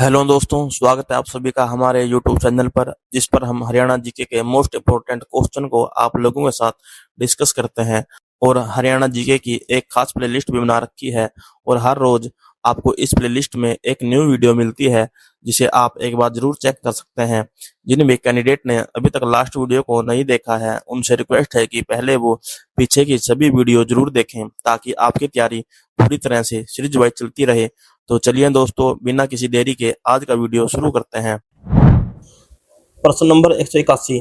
Hello दोस्तों, स्वागत है आप सभी का हमारे यूट्यूब चैनल पर, जिस पर हम हरियाणा जीके के मोस्ट इम्पोर्टेंट क्वेश्चन को आप लोगों के साथ डिस्कस करते हैं। और हरियाणा जीके की एक खास प्लेलिस्ट भी बना रखी है और हर रोज आपको इस प्लेलिस्ट में एक न्यू वीडियो मिलती है, जिसे आप एक बार जरूर चेक कर सकते हैं। जिन भी कैंडिडेट ने अभी तक लास्ट वीडियो को नहीं देखा है, उनसे रिक्वेस्ट है कि पहले वो पीछे की सभी वीडियो जरूर देखें, ताकि आपकी तैयारी पूरी तरह से सीरीज वाइज चलती रहे। तो चलिए दोस्तों, बिना किसी देरी के आज का वीडियो शुरू करते हैं। प्रश्न नंबर 181।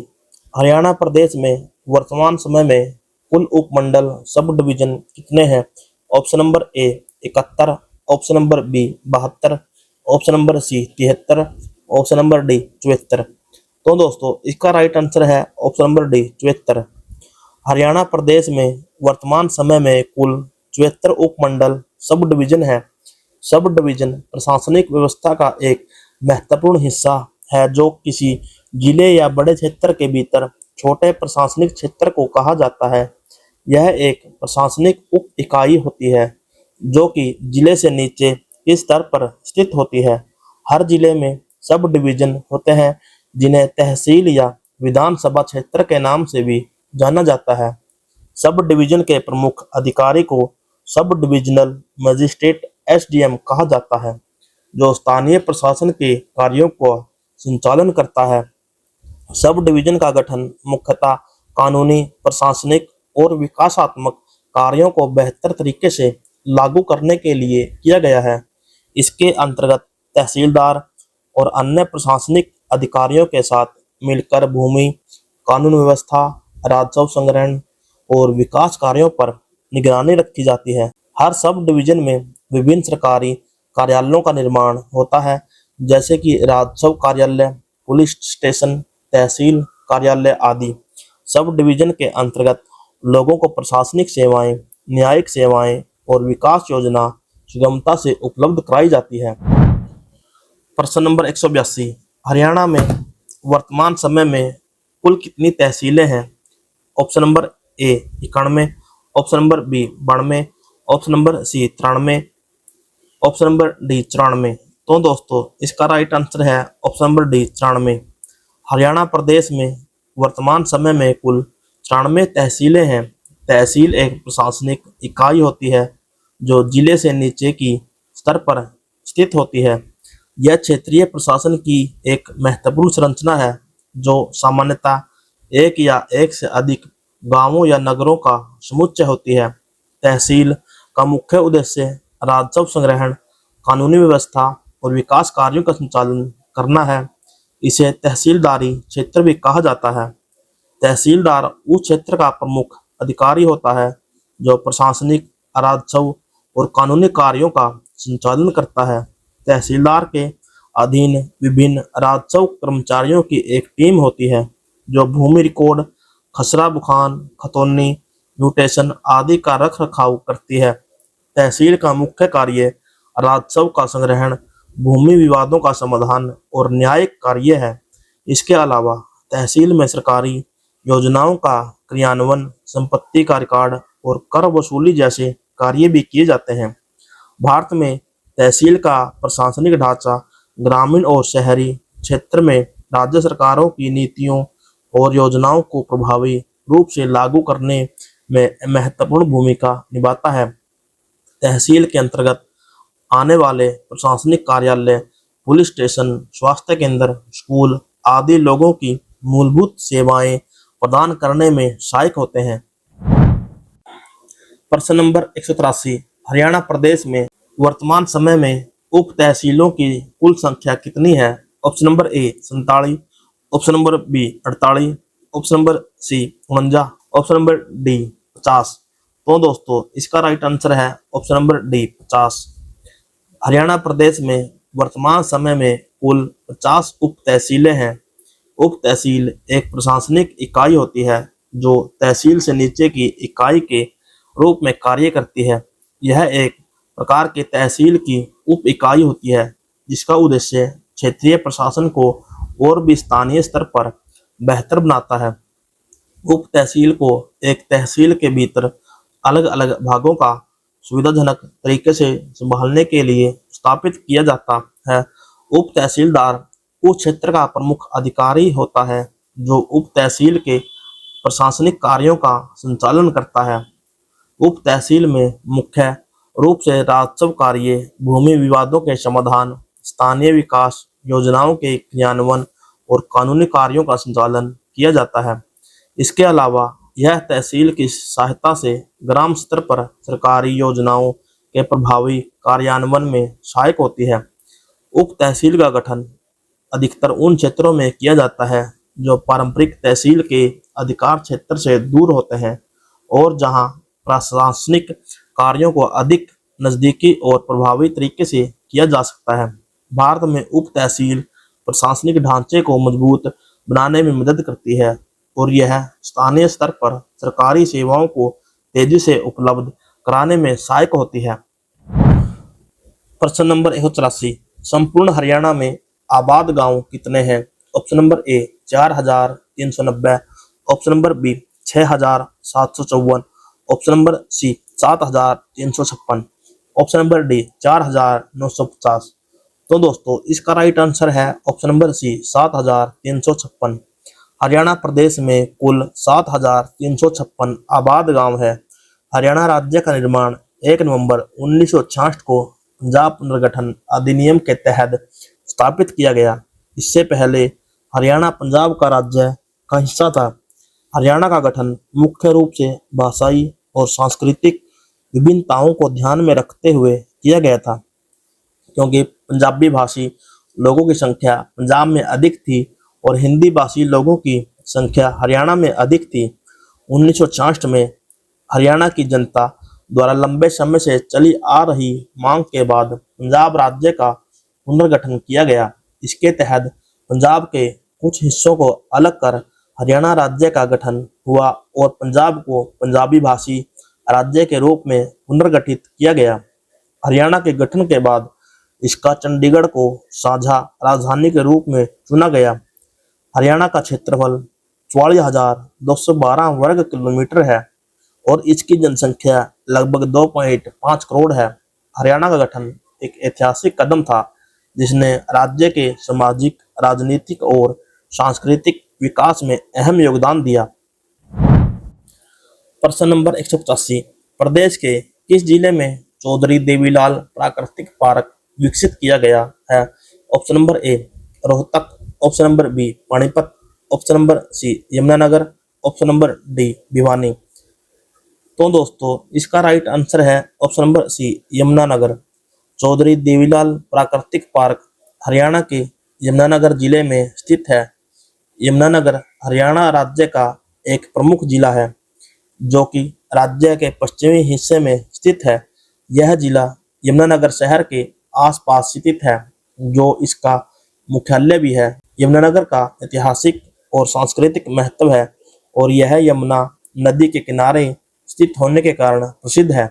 हरियाणा प्रदेश में वर्तमान समय में कुल उपमंडल सब डिवीजन कितने हैं? Option number A 71, option number B 72, option number C 73, option number D 74। तो दोस्तों इसका राइट आंसर है ऑप्शन नंबर डी 74। हरियाणा प्रदेश में वर्तमान समय में कुल 74 उपमंडल सब डिवीजन है। सब डिवीजन प्रशासनिक व्यवस्था का एक महत्वपूर्ण हिस्सा है, जो किसी जिले या बड़े क्षेत्र के भीतर छोटे प्रशासनिक क्षेत्र को कहा जाता है। यह एक प्रशासनिक उप इकाई होती है जो कि जिले से नीचे के स्तर पर स्थित होती है। हर जिले में सब डिवीजन होते हैं, जिन्हें तहसील या विधानसभा क्षेत्र के नाम से भी जाना जाता है। सब डिवीजन के प्रमुख अधिकारी को सब डिविजनल मजिस्ट्रेट एसडीएम कहा जाता है, जो स्थानीय प्रशासन के कार्यों को संचालन करता है। सब डिवीजन का गठन मुख्यतः कानूनी, प्रशासनिक और विकासात्मक कार्यों को बेहतर तरीके से लागू करने के लिए किया गया है। इसके अंतर्गत तहसीलदार और अन्य प्रशासनिक अधिकारियों के साथ मिलकर भूमि, कानून व्यवस्था, राजस्व संग्रहण और विकास कार्यों पर निगरानी रखी जाती है। हर सब डिवीजन में विभिन्न सरकारी कार्यालयों का निर्माण होता है, जैसे कि राजस्व कार्यालय, पुलिस स्टेशन, तहसील कार्यालय आदि। सब डिवीजन के अंतर्गत लोगों को प्रशासनिक सेवाएं, न्यायिक सेवाएं और विकास योजना सुगमता से उपलब्ध कराई जाती है। प्रश्न नंबर 182। हरियाणा में वर्तमान समय में कुल कितनी तहसीलें हैं? Option number A 91, option number B 92, option number C 93, option number D 94। तो दोस्तों इसका राइट आंसर है ऑप्शन नंबर डी 94। हरियाणा प्रदेश में वर्तमान समय में कुल 94 तहसीलें हैं। तहसील एक प्रशासनिक इकाई होती है जो जिले से नीचे की स्तर पर स्थित होती है। यह क्षेत्रीय प्रशासन की एक महत्वपूर्ण संरचना है, जो सामान्यतः एक या एक से अधिक गांवों या नगरों का समुच्चय होती है। तहसील का मुख्य उद्देश्य राजस्व संग्रहण, कानूनी व्यवस्था और विकास कार्यों का संचालन करना है। इसे तहसीलदारी क्षेत्र भी कहा जाता है। तहसीलदार उस क्षेत्र का प्रमुख अधिकारी होता है जो प्रशासनिक, राजस्व और कानूनी कार्यों का संचालन करता है। तहसीलदार के अधीन विभिन्न राजस्व कर्मचारियों की एक टीम होती है, जो भूमि रिकॉर्ड, खसरा बुखान, खतौनी, म्यूटेशन आदि का रख रखाव करती है। तहसील का मुख्य कार्य राजस्व का संग्रहण, भूमि विवादों का समाधान और न्यायिक कार्य है। इसके अलावा तहसील में सरकारी योजनाओं का क्रियान्वयन, संपत्ति का रिकॉर्ड और कर वसूली जैसे कार्य भी किए जाते हैं। भारत में तहसील का प्रशासनिक ढांचा ग्रामीण और शहरी क्षेत्र में राज्य सरकारों की नीतियों और योजनाओं को प्रभावी रूप से लागू करने में महत्वपूर्ण भूमिका निभाता है। तहसील के अंतर्गत आने वाले प्रशासनिक कार्यालय, पुलिस स्टेशन, स्वास्थ्य केंद्र, स्कूल आदि लोगों की मूलभूत सेवाएं प्रदान करने में सहायक होते हैं। प्रश्न नंबर 183। हरियाणा प्रदेश में वर्तमान समय में उप तहसीलों की कुल संख्या कितनी है? Option number A 47, option number B 48, option number C 49, option number D 50। तो दोस्तों इसका राइट आंसर है ऑप्शन नंबर डी 50। हरियाणा प्रदेश में वर्तमान समय में कुल 50 उप तहसीलें हैं। उप तहसील एक प्रशासनिक इकाई होती है जो तहसील से नीचे की इकाई के रूप में कार्य करती है। यह एक प्रकार के तहसील की उप इकाई होती है, जिसका उद्देश्य क्षेत्रीय प्रशासन को और भी स्थानीय स्तर पर बेहतर बनाता है। उप तहसील को एक तहसील के भीतर अलग अलग भागों का सुविधाजनक तरीके से संभालने के लिए स्थापित किया जाता है उप तहसीलदार उस क्षेत्र का प्रमुख अधिकारी होता है जो उप तहसील के प्रशासनिक कार्यों का संचालन करता है। उप तहसील में मुख्य रूप से राजस्व कार्य, भूमि विवादों के समाधान, स्थानीय विकास योजनाओं के क्रियान्वयन और कानूनी कार्यों का संचालन किया जाता है। इसके अलावा यह तहसील की सहायता से ग्राम स्तर पर सरकारी योजनाओं के प्रभावी कार्यान्वयन में सहायक होती है। उप तहसील का गठन अधिकतर उन क्षेत्रों में किया जाता है जो पारंपरिक तहसील के अधिकार क्षेत्र से दूर होते हैं और जहां प्रशासनिक कार्यों को अधिक नज़दीकी और प्रभावी तरीके से किया जा सकता है। भारत में उप तहसील प्रशासनिक ढांचे को मजबूत बनाने में मदद करती है और यह स्थानीय स्तर पर सरकारी सेवाओं को तेजी से उपलब्ध कराने में सहायक होती है। प्रश्न नंबर 184, संपूर्ण हरियाणा में आबाद गांव कितने हैं? Option number A 4390, option number B 6754, option number C 7356, option number D 4950। तो दोस्तों इसका राइट आंसर है ऑप्शन नंबर सी 7356। हरियाणा प्रदेश में कुल 7356 आबाद गांव है। हरियाणा राज्य का निर्माण 1 नवंबर 1966 को पंजाब पुनर्गठन अधिनियम के तहत स्थापित किया गया। इससे पहले हरियाणा पंजाब का राज्य का हिस्सा था। हरियाणा का गठन मुख्य रूप से भाषाई और सांस्कृतिक विभिन्नताओं को ध्यान में रखते हुए किया गया था, क्योंकि पंजाबी भाषी लोगों की संख्या पंजाब में अधिक थी और हिंदी भाषी लोगों की संख्या हरियाणा में अधिक थी। 1966 में हरियाणा की जनता द्वारा लंबे समय से चली आ रही मांग के बाद पंजाब राज्य का पुनर्गठन किया गया। इसके तहत पंजाब के कुछ हिस्सों को अलग कर हरियाणा राज्य का गठन हुआ और पंजाब को पंजाबी भाषी राज्य के रूप में पुनर्गठित किया गया। हरियाणा के गठन के बाद इसका चंडीगढ़ को साझा राजधानी के रूप में चुना गया। हरियाणा का क्षेत्रफल 44,212 वर्ग किलोमीटर है और इसकी जनसंख्या लगभग 2.5 करोड़ है। हरियाणा का गठन एक ऐतिहासिक कदम था जिसने राज्य के सामाजिक, राजनीतिक और सांस्कृतिक विकास में अहम योगदान दिया। प्रश्न नंबर 185, प्रदेश के किस जिले में चौधरी देवीलाल प्राकृतिक पार्क विकसित किया गया है? Option number A Rohtak, option number B Panipat, option number C Yamunanagar, option number D Bhiwani. तो दोस्तों इसका राइट आंसर है option number C Yamunanagar. Chaudhary Devilal प्राकृतिक पार्क हरियाणा के यमुनानगर जिले में स्थित है। यमुनानगर हरियाणा राज्य का एक प्रमुख जिला है जो कि राज्य के पश्चिमी हिस्से में स्थित है। यह जिला यमुनानगर शहर के आसपास स्थित है जो इसका मुख्यालय भी है। यमुनानगर का ऐतिहासिक और सांस्कृतिक महत्व है और यह यमुना नदी के किनारे स्थित होने के कारण प्रसिद्ध है।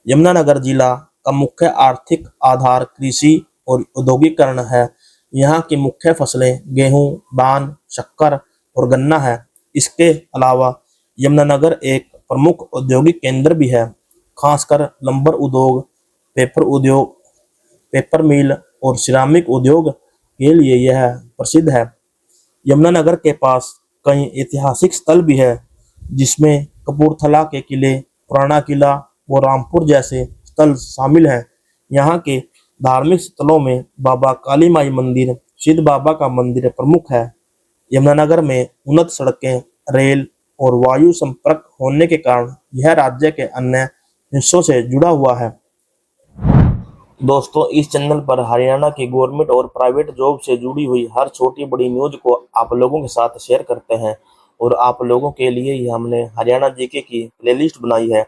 यमुनानगर जिला का मुख्य आर्थिक आधार कृषि और औद्योगिकरण है। यहाँ की मुख्य फसलें गेहूं, धान, शक्कर और गन्ना है। इसके अलावा यमुनानगर एक प्रमुख औद्योगिक केंद्र भी है, खासकर लंबर उद्योग, पेपर मिल और सिरामिक उद्योग के लिए यह प्रसिद्ध है। यमुनानगर के पास कई ऐतिहासिक स्थल भी है जिसमें कपूरथला के किले, पुराना किला और रामपुर जैसे स्थल शामिल हैं। यहाँ के धार्मिक स्थलों में बाबा काली माई मंदिर, सिद्ध बाबा का मंदिर प्रमुख है। यमुनानगर में उन्नत सड़कें, रेल और वायु संपर्क होने के कारण यह राज्य के अन्य हिस्सों से जुड़ा हुआ है। दोस्तों इस चैनल पर हरियाणा की गवर्नमेंट और प्राइवेट जॉब से जुड़ी हुई हर छोटी बड़ी न्यूज को आप लोगों के साथ शेयर करते हैं और आप लोगों के लिए ही हमने हरियाणा जीके की प्लेलिस्ट बनाई है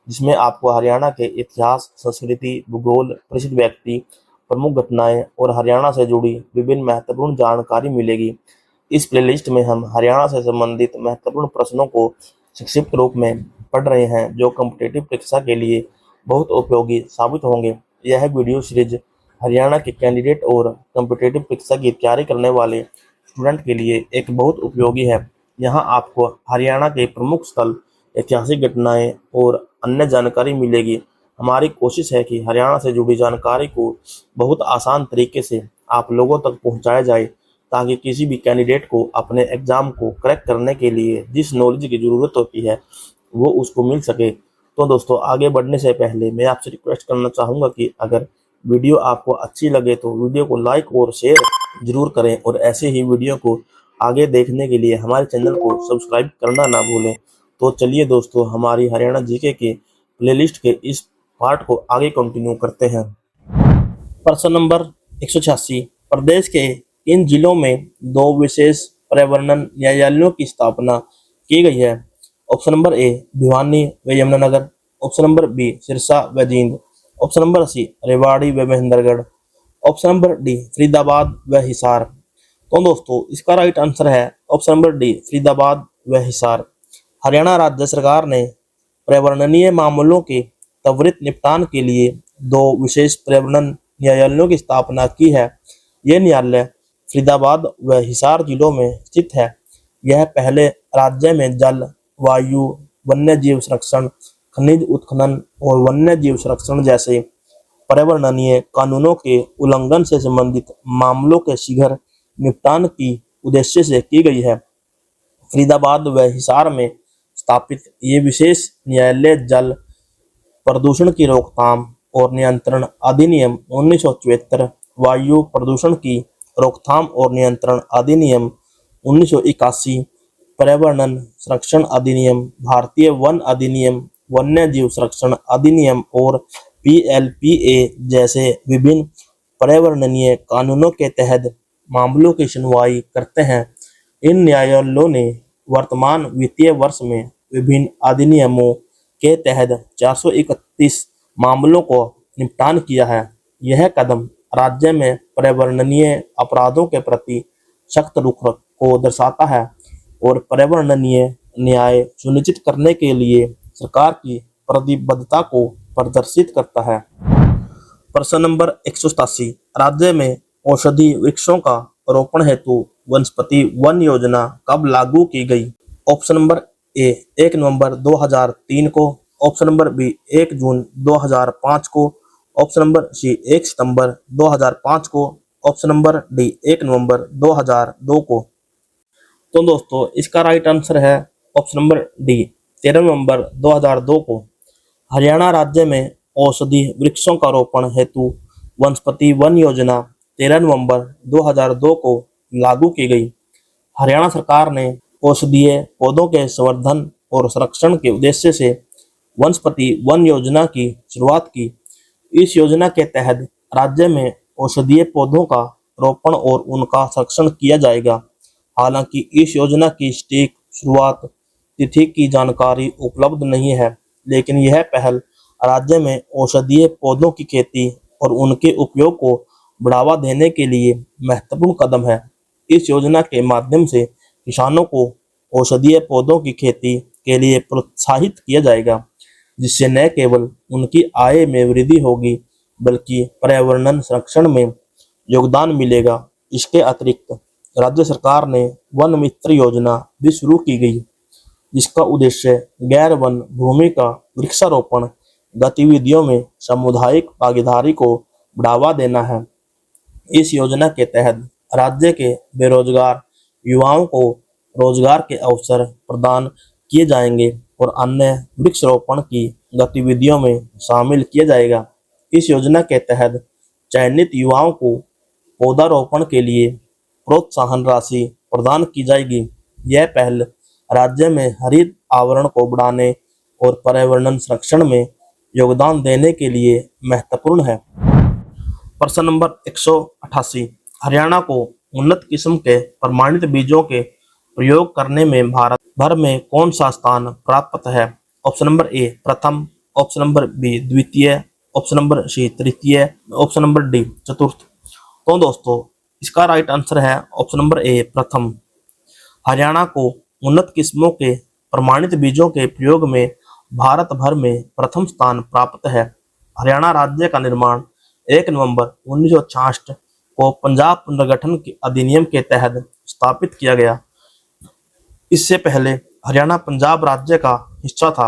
जिसमें आपको हरियाणा के इतिहास, संस्कृति, भूगोल, प्रसिद्ध व्यक्ति, प्रमुख घटनाएं और हरियाणा से जुड़ी विभिन्न महत्वपूर्ण जानकारी मिलेगी। इस प्लेलिस्ट में हम हरियाणा से संबंधित महत्वपूर्ण प्रश्नों को संक्षिप्त रूप में पढ़ रहे हैं जो कॉम्पिटिटिव परीक्षा के लिए बहुत उपयोगी साबित होंगे। यह वीडियो सीरीज हरियाणा के कैंडिडेट और कॉम्पिटिटिव परीक्षा की तैयारी करने वाले स्टूडेंट के लिए एक बहुत उपयोगी है। यहाँ आपको हरियाणा के प्रमुख स्थल, ऐतिहासिक घटनाएं और अन्य जानकारी मिलेगी। हमारी कोशिश है कि हरियाणा से जुड़ी जानकारी को बहुत आसान तरीके से आप लोगों तक पहुंचाया जाए, ताकि किसी भी कैंडिडेट को अपने एग्जाम को क्रैक करने के लिए जिस नॉलेज की ज़रूरत होती है वो उसको मिल सके। तो दोस्तों, आगे बढ़ने से पहले मैं आपसे रिक्वेस्ट करना चाहूँगा कि अगर वीडियो आपको अच्छी लगे तो वीडियो को लाइक और शेयर जरूर करें, और ऐसे ही वीडियो को आगे देखने के लिए हमारे चैनल को सब्सक्राइब करना ना भूलें। तो चलिए दोस्तों, हमारी हरियाणा जीके के प्लेलिस्ट के इस पार्ट को आगे कंटिन्यू करते हैं। प्रश्न नंबर 186, प्रदेश के इन जिलों में दो विशेष पर्यावरण न्यायालयों की स्थापना की गई है? ऑप्शन नंबर ए भिवानी व Yamunanagar, option number B Sirsa व Jind, option number C Rewari व Mahendragarh, option number D Faridabad व हिसार। तो दोस्तों, इसका राइट आंसर है ऑप्शन नंबर डी फरीदाबाद व हिसार। हरियाणा राज्य सरकार ने पर्यावरणीय मामलों के त्वरित निपटान के लिए दो विशेष पर्यावरण न्यायालयों की स्थापना की है। ये न्यायालय फरीदाबाद व हिसार जिलों में स्थित है। यह पहले राज्य में जल, वायु, वन्य जीव संरक्षण, खनिज उत्खनन और वन्य जीव संरक्षण जैसे पर्यावरणीय कानूनों के उल्लंघन से संबंधित मामलों के शीघ्र निपटान की उद्देश्य से की गई है। फरीदाबाद व हिसार में स्थापित ये विशेष न्यायालय जल प्रदूषण की रोकथाम और नियंत्रण अधिनियम 1974, वायु प्रदूषण की रोकथाम और नियंत्रण अधिनियम 1981, पर्यावरण संरक्षण अधिनियम, भारतीय वन अधिनियम, वन्य जीव संरक्षण अधिनियम और PLPA जैसे विभिन्न पर्यावरणीय कानूनों के तहत मामलों की सुनवाई करते हैं। इन न्यायालयों ने वर्तमान वित्तीय वर्ष में विभिन्न अधिनियमों के तहत 431 मामलों को निपटान किया है। यह कदम राज्य में पर्यावरणीय अपराधों के प्रति सख्त रुख को दर्शाता है और पर्यावरणीय न्याय सुनिश्चित करने के लिए सरकार की प्रतिबद्धता को प्रदर्शित करता है। प्रश्न नंबर 187, राज्य में औषधि वृक्षों का रोपण हेतु वनस्पति वन योजना कब लागू की गई? ऑप्शन नंबर ए 1 नवंबर 2003 को, ऑप्शन नंबर बी 1 जून 2005 को, ऑप्शन नंबर सी 1 सितंबर 2005 को, ऑप्शन नंबर डी 1 नवंबर 2002 को। तो दोस्तों, इसका राइट आंसर है ऑप्शन नंबर डी 13 नवंबर 2002 को। हरियाणा राज्य में औषधि वृक्षों का रोपण हेतु वनस्पति वन योजना 13 नवंबर 2002 को लागू की गई। हरियाणा सरकार ने औषधीय पौधों के संवर्धन और संरक्षण के उद्देश्य से वनस्पति वन योजना की शुरुआत की। इस योजना के तहत राज्य में औषधीय पौधों का रोपण और उनका संरक्षण किया जाएगा। हालांकि इस योजना की सटीक शुरुआत तिथि की जानकारी उपलब्ध नहीं है, लेकिन यह पहल राज्य में औषधीय पौधों की खेती और उनके उपयोग को बढ़ावा देने के लिए महत्वपूर्ण कदम है। इस योजना के माध्यम से किसानों को औषधीय पौधों की खेती के लिए प्रोत्साहित किया जाएगा, जिससे न केवल उनकी आय में वृद्धि होगी बल्कि पर्यावरण संरक्षण में योगदान मिलेगा। इसके अतिरिक्त राज्य सरकार ने वन मित्र योजना भी शुरू की गई, जिसका उद्देश्य गैर वन भूमि का वृक्षारोपण गतिविधियों में सामुदायिक भागीदारी को बढ़ावा देना है। इस योजना के तहत राज्य के बेरोजगार युवाओं को रोजगार के अवसर प्रदान किए जाएंगे और अन्य वृक्षारोपण की गतिविधियों में शामिल किया जाएगा। इस योजना के तहत चयनित युवाओं को पौधारोपण के लिए प्रोत्साहन राशि प्रदान की जाएगी। यह पहल राज्य में हरित आवरण को बढ़ाने और पर्यावरण संरक्षण में योगदान देने के लिए महत्वपूर्ण है। प्रश्न नंबर 188, हरियाणा को उन्नत किस्म के प्रमाणित बीजों के प्रयोग करने में भारत भर में कौन सा स्थान प्राप्त है? ऑप्शन नंबर ए प्रथम, ऑप्शन नंबर बी द्वितीय, ऑप्शन नंबर सी तृतीय, ऑप्शन नंबर डी चतुर्थ। तो दोस्तों, इसका राइट आंसर है ऑप्शन नंबर ए प्रथम। हरियाणा को उन्नत किस्मों के प्रमाणित बीजों के प्रयोग में भारत भर में प्रथम स्थान प्राप्त है। हरियाणा राज्य का निर्माण 1 नवंबर 1966 को पंजाब पुनर्गठन अधिनियम के तहत स्थापित किया गया। इससे पहले हरियाणा पंजाब राज्य का हिस्सा था।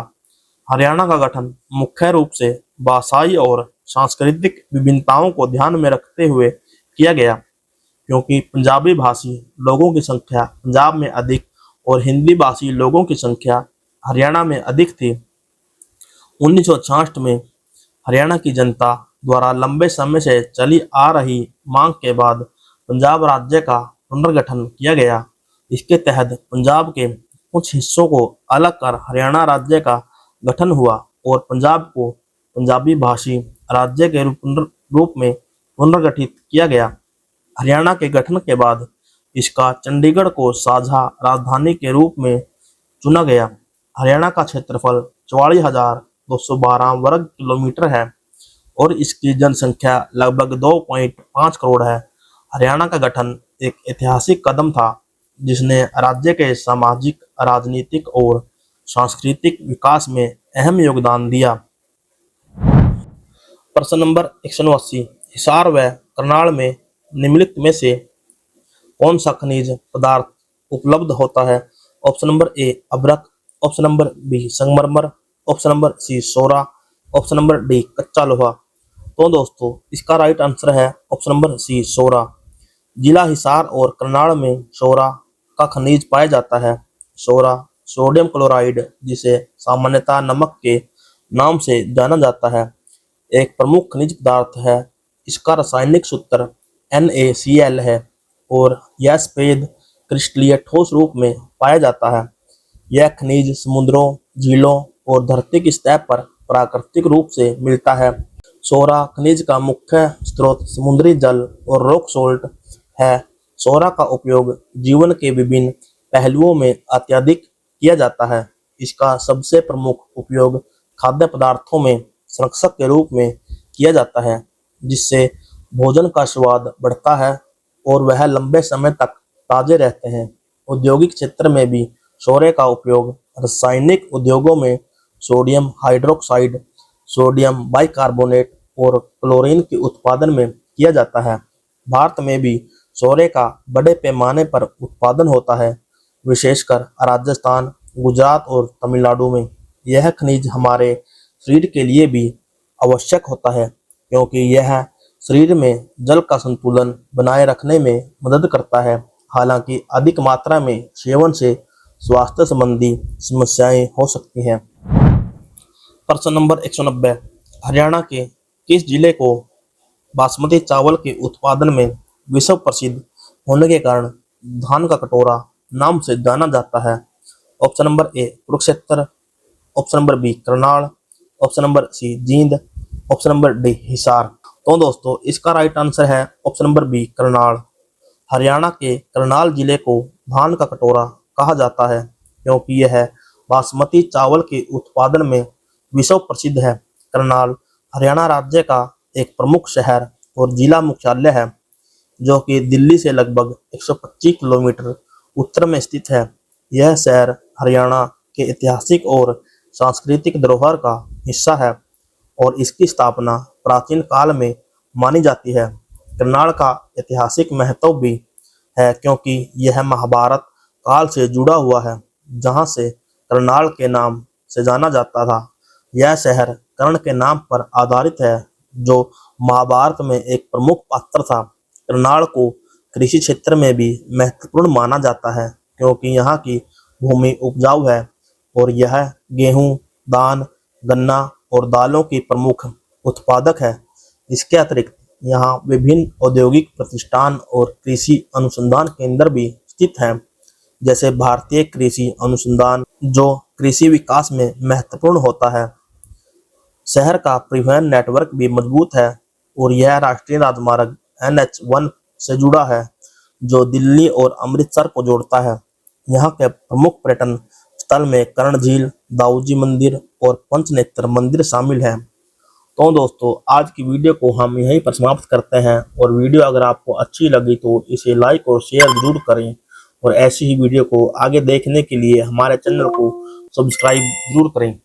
हरियाणा का गठन मुख्य रूप से भाषाई और सांस्कृतिक विभिन्नताओं को ध्यान में रखते हुए किया गया। क्योंकि पंजाबी भाषी लोगों की संख्या पंजाब में अधिक और हिंदी भाषी लोगों की संख्या हरियाणा में अधिक थी। 1966 में हरियाणा की जनता द्वारा लंबे समय से चली आ रही मांग के बाद पंजाब राज्य का पुनर्गठन किया गया। इसके तहत पंजाब के कुछ हिस्सों को अलग कर हरियाणा राज्य का गठन हुआ और पंजाब को पंजाबी भाषी राज्य के रूप में पुनर्गठित किया गया। हरियाणा के गठन के बाद इसका चंडीगढ़ को साझा राजधानी के रूप में चुना गया। हरियाणा का क्षेत्रफल 44,212 वर्ग किलोमीटर है और इसकी जनसंख्या लगभग 2.5 करोड़ है। हरियाणा का गठन एक ऐतिहासिक कदम था जिसने राज्य के सामाजिक, राजनीतिक और सांस्कृतिक विकास में अहम योगदान दिया। प्रश्न नंबर 189, हिसार व करनाल में निम्नलिखित में से कौन सा खनिज पदार्थ उपलब्ध होता है? ऑप्शन नंबर ए अभ्रक, ऑप्शन नंबर बी संगमरमर, ऑप्शन नंबर सी सोरा, ऑप्शन नंबर डी कच्चा लोहा। तो दोस्तों इसका राइट आंसर है ऑप्शन नंबर सी सोरा। जिला हिसार और करनाल में सोरा का खनिज पाया जाता है। सोरा सोडियम क्लोराइड, जिसे सामान्यतः नमक के नाम से जाना जाता है, एक प्रमुख खनिज पदार्थ है। इसका रासायनिक सूत्र NaCl है और यह सफेद क्रिस्टलीय ठोस रूप में पाया जाता है। यह खनिज समुद्रों, झीलों और धरती की सतह पर प्राकृतिक रूप से मिलता है। सोरा खनिज का मुख्य स्रोत समुद्री जल और रॉक सोल्ट है। सोरा का उपयोग जीवन के विभिन्न पहलुओं में अत्यधिक किया जाता है। इसका सबसे प्रमुख उपयोग खाद्य पदार्थों में संरक्षक के रूप में किया जाता है, जिससे भोजन का स्वाद बढ़ता है और वह लंबे समय तक ताजे रहते हैं। औद्योगिक क्षेत्र में भी सोरे का उपयोग रासायनिक उद्योगों में सोडियम हाइड्रोक्साइड, सोडियम बाइकार्बोनेट और क्लोरीन के उत्पादन में किया जाता है। भारत में भी सोरे का बड़े पैमाने पर उत्पादन होता है, विशेषकर राजस्थान, गुजरात और तमिलनाडु में। यह खनिज हमारे शरीर के लिए भी आवश्यक होता है क्योंकि यह शरीर में जल का संतुलन बनाए रखने में मदद करता है। हालांकि अधिक मात्रा में सेवन से स्वास्थ्य संबंधी समस्याएं हो सकती हैं। प्रश्न नंबर 190, हरियाणा के किस जिले को बासमती चावल के उत्पादन में विश्व प्रसिद्ध होने के कारण धान का कटोरा नाम से जाना जाता है? Option number A Kurukshetra, option number B Karnal, option number C Jind, option number D Hisar. तो दोस्तों इसका राइट आंसर है option number B Karnal. Haryana के करनाल जिले को धान का कटोरा कहा जाता है क्योंकि यह बासमती चावल के उत्पादन में विश्व प्रसिद्ध है। करनाल हरियाणा राज्य का एक प्रमुख शहर और जिला मुख्यालय है, जो कि दिल्ली से लगभग 125 किलोमीटर उत्तर में स्थित है। यह शहर हरियाणा के ऐतिहासिक और सांस्कृतिक धरोहर का हिस्सा है और इसकी स्थापना प्राचीन काल में मानी जाती है। करनाल का ऐतिहासिक महत्व भी है क्योंकि यह महाभारत काल से जुड़ा हुआ है, जहां से करनाल के नाम से जाना जाता था। यह शहर कर्ण के नाम पर आधारित है, जो महाभारत में एक प्रमुख पात्र था। करनाल को कृषि क्षेत्र में भी महत्वपूर्ण माना जाता है क्योंकि यहाँ की भूमि उपजाऊ है और यह गेहूं, धान, गन्ना और दालों की प्रमुख उत्पादक है। इसके अतिरिक्त यहाँ विभिन्न औद्योगिक प्रतिष्ठान और कृषि अनुसंधान केंद्र भी स्थित हैं, जैसे भारतीय कृषि अनुसंधान, जो कृषि विकास में महत्वपूर्ण होता है। शहर का परिवहन नेटवर्क भी मजबूत है और यह राष्ट्रीय राजमार्ग NH1 से जुड़ा है, जो दिल्ली और अमृतसर को जोड़ता है। यहाँ के प्रमुख पर्यटन स्थल में कर्ण झील, दाऊजी मंदिर और पंचनेत्र मंदिर शामिल हैं। तो दोस्तों आज की वीडियो को हम यहीं पर समाप्त करते हैं और वीडियो अगर आपको अच्छी लगी तो इसे लाइक और शेयर जरूर करें और ऐसी ही वीडियो को आगे देखने के लिए हमारे चैनल को सब्सक्राइब जरूर करें।